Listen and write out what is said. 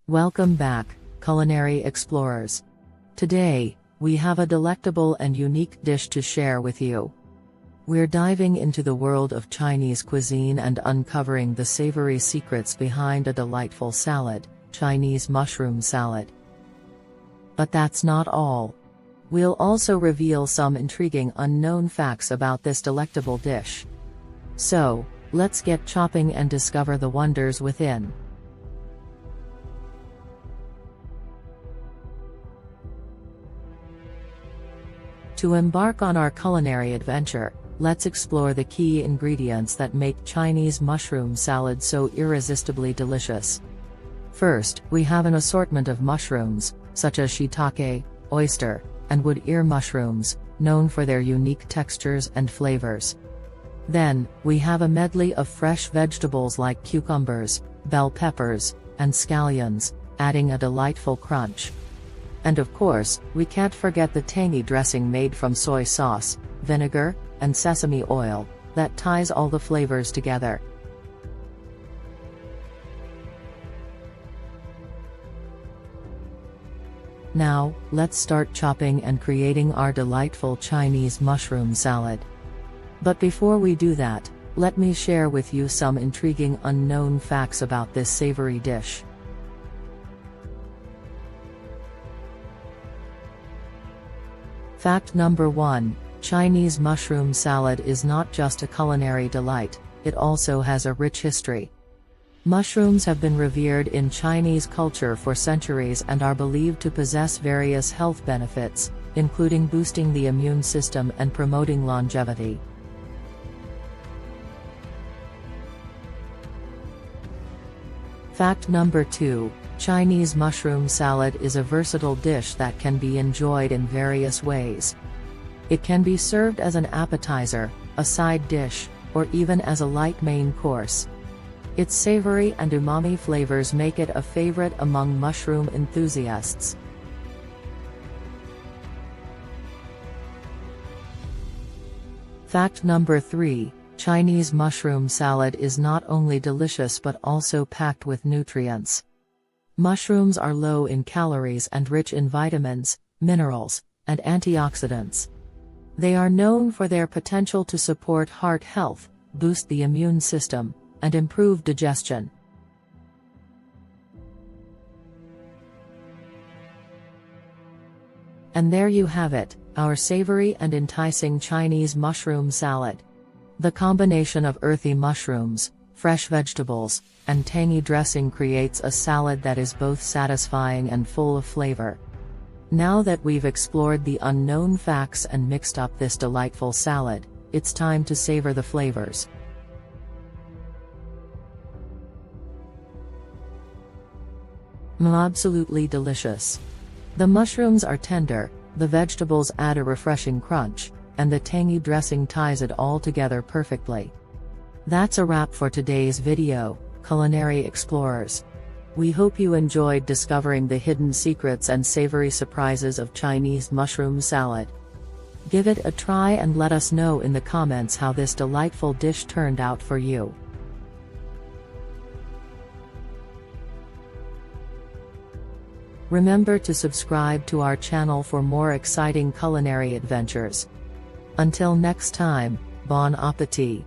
Welcome back, culinary explorers. Today, we have a delectable and unique dish to share with you. We're diving into the world of Chinese cuisine and uncovering the savory secrets behind a delightful salad, Chinese mushroom salad. But that's not all. We'll also reveal some intriguing unknown facts about this delectable dish. So, let's get chopping and discover the wonders within. To embark on our culinary adventure, let's explore the key ingredients that make Chinese mushroom salad so irresistibly delicious. First, we have an assortment of mushrooms, such as shiitake, oyster, and wood ear mushrooms, known for their unique textures and flavors. Then, we have a medley of fresh vegetables like cucumbers, bell peppers, and scallions, adding a delightful crunch. And of course, we can't forget the tangy dressing made from soy sauce, vinegar, and sesame oil, that ties all the flavors together. Now, let's start chopping and creating our delightful Chinese mushroom salad. But before we do that, let me share with you some intriguing unknown facts about this savory dish. Fact number 1, Chinese mushroom salad is not just a culinary delight, it also has a rich history. Mushrooms have been revered in Chinese culture for centuries and are believed to possess various health benefits, including boosting the immune system and promoting longevity. Fact number 2, Chinese mushroom salad is a versatile dish that can be enjoyed in various ways. It can be served as an appetizer, a side dish, or even as a light main course. Its savory and umami flavors make it a favorite among mushroom enthusiasts. Fact number 3, Chinese mushroom salad is not only delicious but also packed with nutrients. Mushrooms are low in calories and rich in vitamins, minerals, and antioxidants. They are known for their potential to support heart health, boost the immune system, and improve digestion. And there you have it, our savory and enticing Chinese mushroom salad. The combination of earthy mushrooms, fresh vegetables, and tangy dressing creates a salad that is both satisfying and full of flavor. Now that we've explored the unknown facts and mixed up this delightful salad, it's time to savor the flavors. Absolutely delicious. The mushrooms are tender, the vegetables add a refreshing crunch, and the tangy dressing ties it all together perfectly. That's a wrap for today's video, culinary explorers. We hope you enjoyed discovering the hidden secrets and savory surprises of Chinese mushroom salad. Give it a try and let us know in the comments how this delightful dish turned out for you. Remember to subscribe to our channel for more exciting culinary adventures. Until next time, bon appétit!